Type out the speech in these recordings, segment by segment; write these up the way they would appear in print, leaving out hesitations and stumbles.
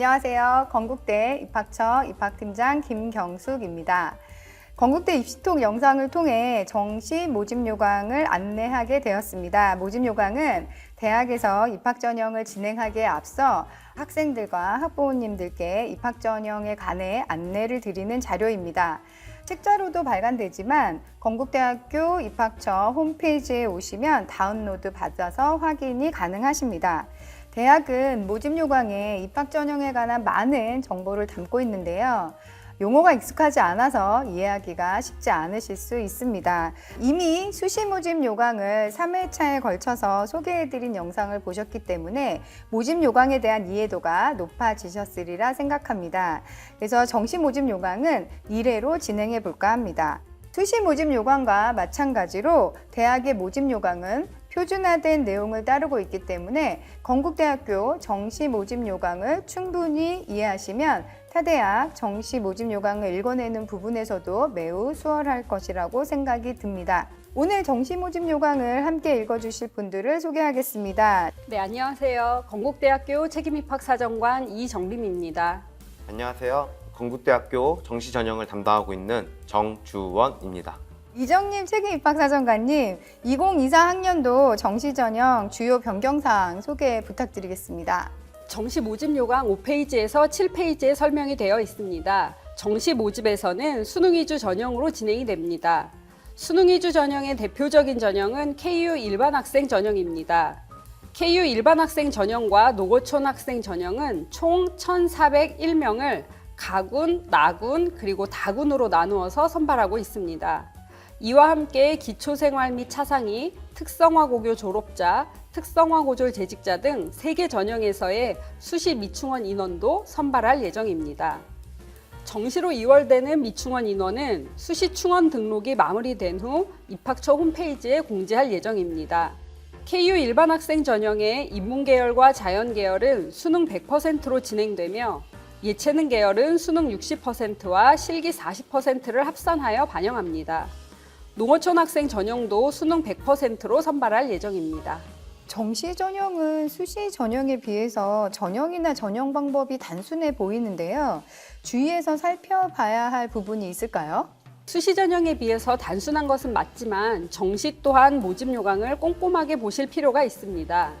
안녕하세요. 건국대 입학처 입학팀장 김경숙입니다. 건국대 입시톡 영상을 통해 정시 모집 요강을 안내하게 되었습니다. 모집 요강은 대학에서 입학 전형을 진행하기에 앞서 학생들과 학부모님들께 입학 전형에 관해 안내를 드리는 자료입니다. 책자로도 발간되지만 건국대학교 입학처 홈페이지에 오시면 다운로드 받아서 확인이 가능하십니다. 대학은 모집 요강에 입학 전형에 관한 많은 정보를 담고 있는데요. 용어가 익숙하지 않아서 이해하기가 쉽지 않으실 수 있습니다. 이미 수시 모집 요강을 3회차에 걸쳐서 소개해드린 영상을 보셨기 때문에 모집 요강에 대한 이해도가 높아지셨으리라 생각합니다. 그래서 정시 모집 요강은 1회로 진행해 볼까 합니다. 수시 모집 요강과 마찬가지로 대학의 모집 요강은 표준화된 내용을 따르고 있기 때문에 건국대학교 정시 모집 요강을 충분히 이해하시면 타대학 정시 모집 요강을 읽어내는 부분에서도 매우 수월할 것이라고 생각이 듭니다. 오늘 정시 모집 요강을 함께 읽어주실 분들을 소개하겠습니다. 네, 안녕하세요. 건국대학교 책임입학사정관 이정림입니다. 안녕하세요. 건국대학교 정시 전형을 담당하고 있는 정주원입니다. 이정림 책임입학사정관님, 2024 학년도 정시 전형 주요 변경사항 소개 부탁드리겠습니다. 정시 모집 요강 5페이지에서 7페이지에 설명이 되어 있습니다. 정시 모집에서는 수능 위주 전형으로 진행이 됩니다. 수능 위주 전형의 대표적인 전형은 KU 일반 학생 전형입니다. KU 일반 학생 전형과 노고촌 학생 전형은 총 1,401명을 가군, 나군, 그리고 다군으로 나누어서 선발하고 있습니다. 이와 함께 기초생활 및 차상위, 특성화고교 졸업자, 특성화고졸 재직자 등 3개 전형에서의 수시 미충원 인원도 선발할 예정입니다. 정시로 이월되는 미충원 인원은 수시 충원 등록이 마무리된 후 입학처 홈페이지에 공지할 예정입니다. KU 일반 학생 전형의 인문계열과 자연계열은 수능 100%로 진행되며 예체능 계열은 수능 60%와 실기 40%를 합산하여 반영합니다. 농어촌 학생 전형도 수능 100%로 선발할 예정입니다. 정시 전형은 수시 전형에 비해서 전형이나 전형 방법이 단순해 보이는데요. 주의해서 살펴봐야 할 부분이 있을까요? 수시 전형에 비해서 단순한 것은 맞지만 정시 또한 모집 요강을 꼼꼼하게 보실 필요가 있습니다.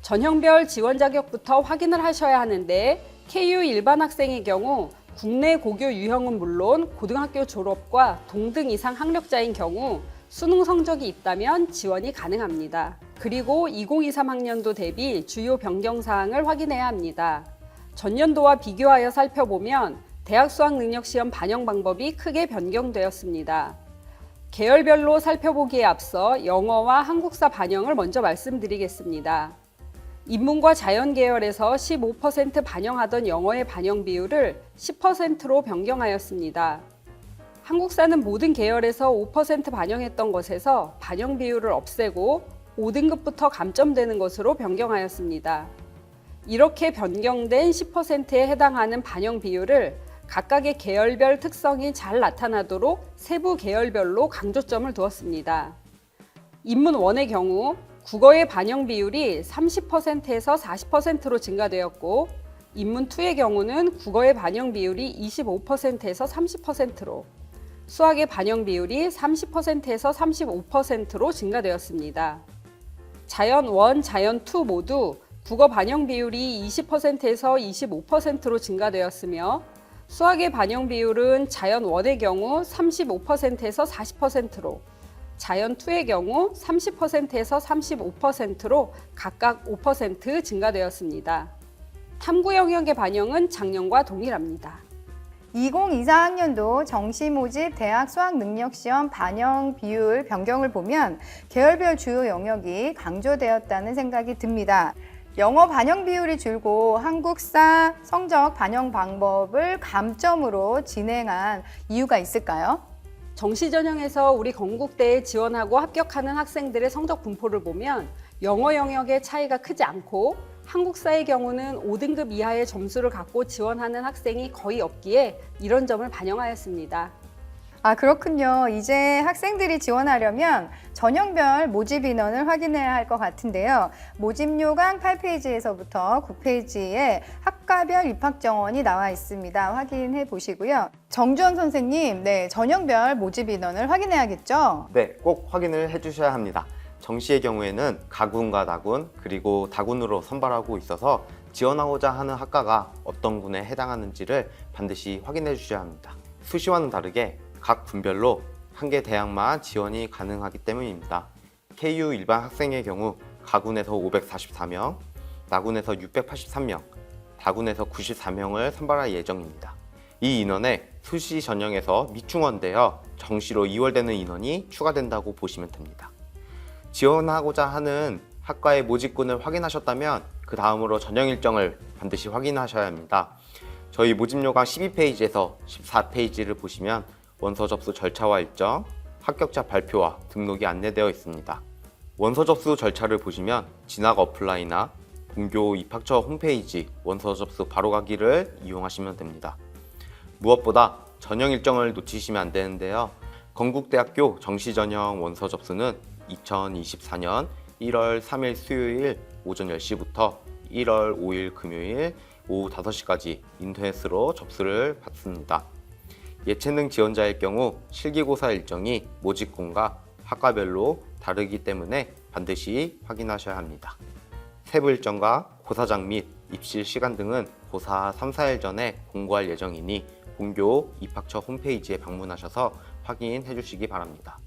전형별 지원 자격부터 확인을 하셔야 하는데 KU 일반 학생의 경우 국내 고교 유형은 물론 고등학교 졸업과 동등 이상 학력자인 경우 수능 성적이 있다면 지원이 가능합니다. 그리고 2023 학년도 대비 주요 변경 사항을 확인해야 합니다. 전년도와 비교하여 살펴보면 대학 수학능력시험 반영 방법이 크게 변경되었습니다. 계열별로 살펴보기에 앞서 영어와 한국사 반영을 먼저 말씀드리겠습니다. 인문과 자연 계열에서 15% 반영하던 영어의 반영 비율을 10%로 변경하였습니다. 한국사는 모든 계열에서 5% 반영했던 것에서 반영 비율을 없애고 5등급부터 감점되는 것으로 변경하였습니다. 이렇게 변경된 10%에 해당하는 반영 비율을 각각의 계열별 특성이 잘 나타나도록 세부 계열별로 강조점을 두었습니다. 인문 1의 경우 국어의 반영 비율이 30%에서 40%로 증가되었고 인문 2의 경우는 국어의 반영 비율이 25%에서 30%로 수학의 반영 비율이 30%에서 35%로 증가되었습니다. 자연 1, 자연 2 모두 국어 반영 비율이 20%에서 25%로 증가되었으며 수학의 반영 비율은 자연 1의 경우 35%에서 40%로 자연2의 경우 30%에서 35%로 각각 5% 증가되었습니다. 탐구 영역의 반영은 작년과 동일합니다. 2024 학년도 정시 모집 대학 수학능력시험 반영 비율 변경을 보면 계열별 주요 영역이 강조되었다는 생각이 듭니다. 영어 반영 비율이 줄고 한국사 성적 반영 방법을 감점으로 진행한 이유가 있을까요? 정시 전형에서 우리 건국대에 지원하고 합격하는 학생들의 성적 분포를 보면 영어 영역의 차이가 크지 않고 한국사의 경우는 5등급 이하의 점수를 갖고 지원하는 학생이 거의 없기에 이런 점을 반영하였습니다. 아, 그렇군요. 이제 학생들이 지원하려면 전형별 모집 인원을 확인해야 할 것 같은데요. 모집 요강 8페이지에서부터 9페이지에 학과별 입학 정원이 나와 있습니다. 확인해 보시고요. 정주원 선생님, 네, 전형별 모집 인원을 확인해야겠죠? 네, 꼭 확인을 해주셔야 합니다. 정시의 경우에는 가군과 나군 그리고 다군으로 선발하고 있어서 지원하고자 하는 학과가 어떤 군에 해당하는지를 반드시 확인해 주셔야 합니다. 수시와는 다르게 각 군별로 한 개 대학만 지원이 가능하기 때문입니다. KU 일반 학생의 경우 가군에서 544명, 나군에서 683명, 다군에서 94명을 선발할 예정입니다. 이 인원에 수시 전형에서 미충원되어 정시로 이월되는 인원이 추가된다고 보시면 됩니다. 지원하고자 하는 학과의 모집군을 확인하셨다면 그 다음으로 전형 일정을 반드시 확인하셔야 합니다. 저희 모집요강 12페이지에서 14페이지를 보시면 원서 접수 절차와 일정, 합격자 발표와 등록이 안내되어 있습니다. 원서 접수 절차를 보시면 진학 어플라이나 본교 입학처 홈페이지 원서 접수 바로가기를 이용하시면 됩니다. 무엇보다 전형 일정을 놓치시면 안 되는데요. 건국대학교 정시전형 원서 접수는 2024년 1월 3일 수요일 오전 10시부터 1월 5일 금요일 오후 5시까지 인터넷으로 접수를 받습니다. 예체능 지원자일 경우 실기고사 일정이 모집군과 학과별로 다르기 때문에 반드시 확인하셔야 합니다. 세부 일정과 고사장 및 입실 시간 등은 고사 3, 4일 전에 공고할 예정이니 본교 입학처 홈페이지에 방문하셔서 확인해 주시기 바랍니다.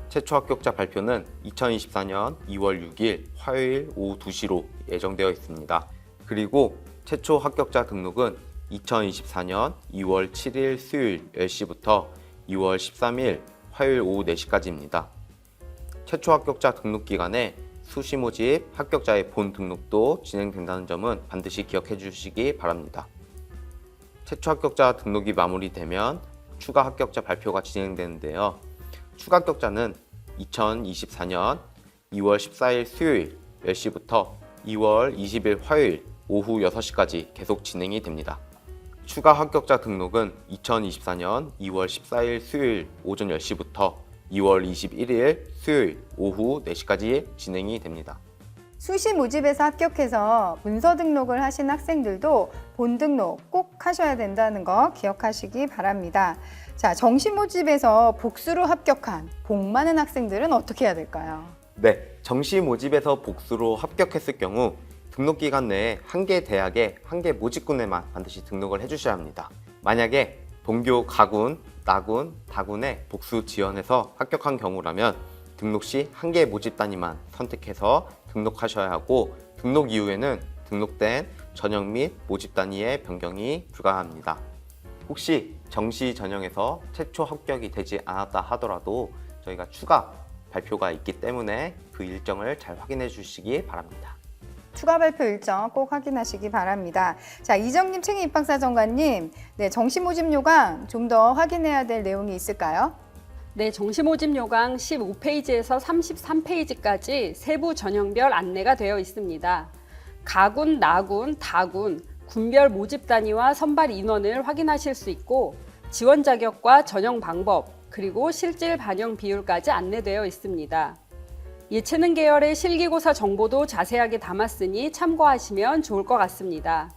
최초 합격자 발표는 2024년 2월 6일 화요일 오후 2시로 예정되어 있습니다. 그리고 최초 합격자 등록은 2024년 2월 7일 수요일 10시부터 2월 13일 화요일 오후 4시까지입니다. 최초 합격자 등록 기간에 수시 모집 합격자의 본 등록도 진행된다는 점은 반드시 기억해 주시기 바랍니다. 최초 합격자 등록이 마무리되면 추가 합격자 발표가 진행되는데요. 추가 합격자는 2024년 2월 14일 수요일 10시부터 2월 20일 화요일 오후 6시까지 계속 진행이 됩니다. 추가 합격자 등록은 2024년 2월 14일 수요일 오전 10시부터 2월 21일 수요일 오후 4시까지 진행이 됩니다. 수시 모집에서 합격해서 문서 등록을 하신 학생들도 본 등록 꼭 하셔야 된다는 거 기억하시기 바랍니다. 자, 정시 모집에서 복수로 합격한 복 많은 학생들은 어떻게 해야 될까요? 네, 정시 모집에서 복수로 합격했을 경우 등록 기간 내에 한 개 대학에 한 개 모집군에만 반드시 등록을 해주셔야 합니다. 만약에 본교 가군, 나군, 다군에 복수 지원해서 합격한 경우라면 등록 시 한 개 모집 단위만 선택해서 등록하셔야 하고 등록 이후에는 등록된 전형 및 모집 단위의 변경이 불가합니다. 혹시 정시 전형에서 최초 합격이 되지 않았다 하더라도 저희가 추가 발표가 있기 때문에 그 일정을 잘 확인해 주시기 바랍니다. 추가 발표 일정 꼭 확인하시기 바랍니다. 자, 이정님 챙임 입학사정관님, 네, 정시 모집 요강 좀 더 확인해야 될 내용이 있을까요? 네, 정시 모집 요강 15페이지에서 33페이지까지 세부 전형별 안내가 되어 있습니다. 가군, 나군, 다군, 군별 모집 단위와 선발 인원을 확인하실 수 있고 지원 자격과 전형 방법, 그리고 실질 반영 비율까지 안내되어 있습니다. 예체능 계열의 실기고사 정보도 자세하게 담았으니 참고하시면 좋을 것 같습니다.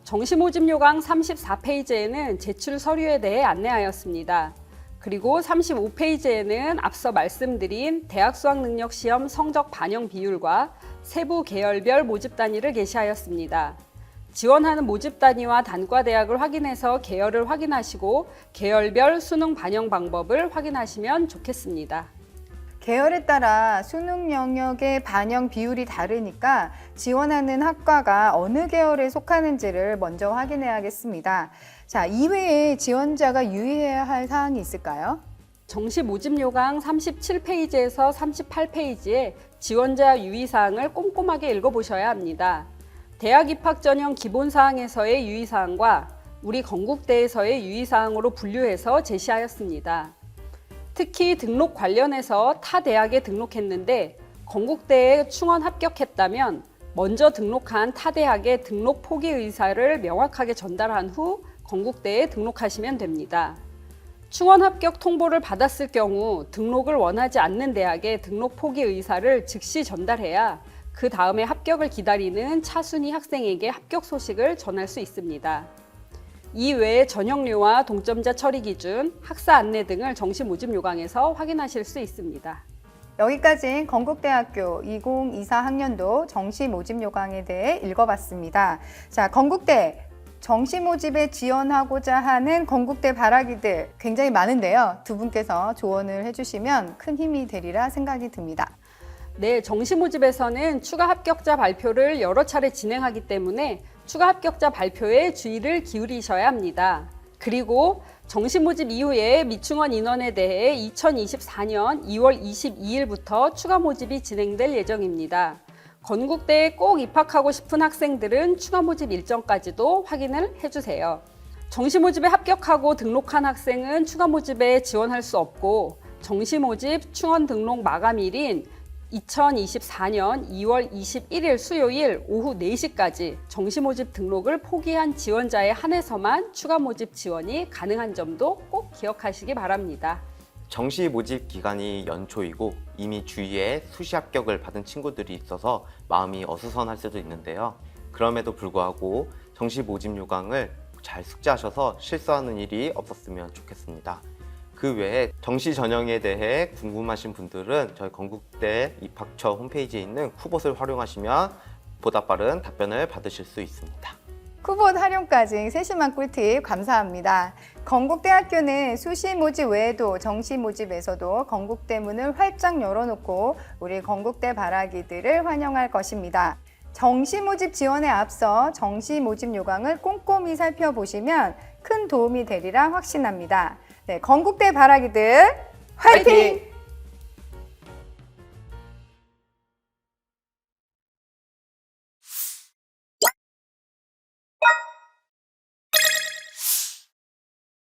정시 모집 요강 34페이지에는 제출 서류에 대해 안내하였습니다. 그리고 35페이지에는 앞서 말씀드린 대학 수학 능력 시험 성적 반영 비율과 세부 계열별 모집 단위를 게시하였습니다. 지원하는 모집 단위와 단과 대학을 확인해서 계열을 확인하시고 계열별 수능 반영 방법을 확인하시면 좋겠습니다. 계열에 따라 수능 영역의 반영 비율이 다르니까 지원하는 학과가 어느 계열에 속하는지를 먼저 확인해야겠습니다. 자, 이외에 지원자가 유의해야 할 사항이 있을까요? 정시 모집 요강 37페이지에서 38페이지에 지원자 유의사항을 꼼꼼하게 읽어보셔야 합니다. 대학 입학 전형 기본사항에서의 유의사항과 우리 건국대에서의 유의사항으로 분류해서 제시하였습니다. 특히 등록 관련해서 타 대학에 등록했는데 건국대에 충원 합격했다면 먼저 등록한 타 대학의 등록 포기 의사를 명확하게 전달한 후 건국대에 등록하시면 됩니다. 충원 합격 통보를 받았을 경우 등록을 원하지 않는 대학에 등록 포기 의사를 즉시 전달해야 그 다음에 합격을 기다리는 차순위 학생에게 합격 소식을 전할 수 있습니다. 이 외에 전형료와 동점자 처리 기준, 학사 안내 등을 정시 모집 요강에서 확인하실 수 있습니다. 여기까지 건국대학교 2024 학년도 정시 모집 요강에 대해 읽어봤습니다. 자, 건국대 정시 모집에 지원하고자 하는 건국대 바라기들 굉장히 많은데요. 두 분께서 조언을 해주시면 큰 힘이 되리라 생각이 듭니다. 네, 정시 모집에서는 추가 합격자 발표를 여러 차례 진행하기 때문에 추가 합격자 발표에 주의를 기울이셔야 합니다. 그리고 정시 모집 이후에 미충원 인원에 대해 2024년 2월 22일부터 추가 모집이 진행될 예정입니다. 건국대에 꼭 입학하고 싶은 학생들은 추가 모집 일정까지도 확인을 해주세요. 정시 모집에 합격하고 등록한 학생은 추가 모집에 지원할 수 없고 정시 모집 충원 등록 마감일인 2024년 2월 21일 수요일 오후 4시까지 정시 모집 등록을 포기한 지원자에 한해서만 추가 모집 지원이 가능한 점도 꼭 기억하시기 바랍니다. 정시 모집 기간이 연초이고 이미 주위에 수시 합격을 받은 친구들이 있어서 마음이 어수선할 수도 있는데요. 그럼에도 불구하고 정시 모집 요강을 잘 숙지하셔서 실수하는 일이 없었으면 좋겠습니다. 그 외에 정시 전형에 대해 궁금하신 분들은 저희 건국대 입학처 홈페이지에 있는 쿠봇을 활용하시면 보다 빠른 답변을 받으실 수 있습니다. 쿠봇 활용까지 세심한 꿀팁 감사합니다. 건국대학교는 수시 모집 외에도 정시 모집에서도 건국대 문을 활짝 열어놓고 우리 건국대 바라기들을 환영할 것입니다. 정시 모집 지원에 앞서 정시 모집 요강을 꼼꼼히 살펴보시면 큰 도움이 되리라 확신합니다. 네, 건국대 바라기들 화이팅!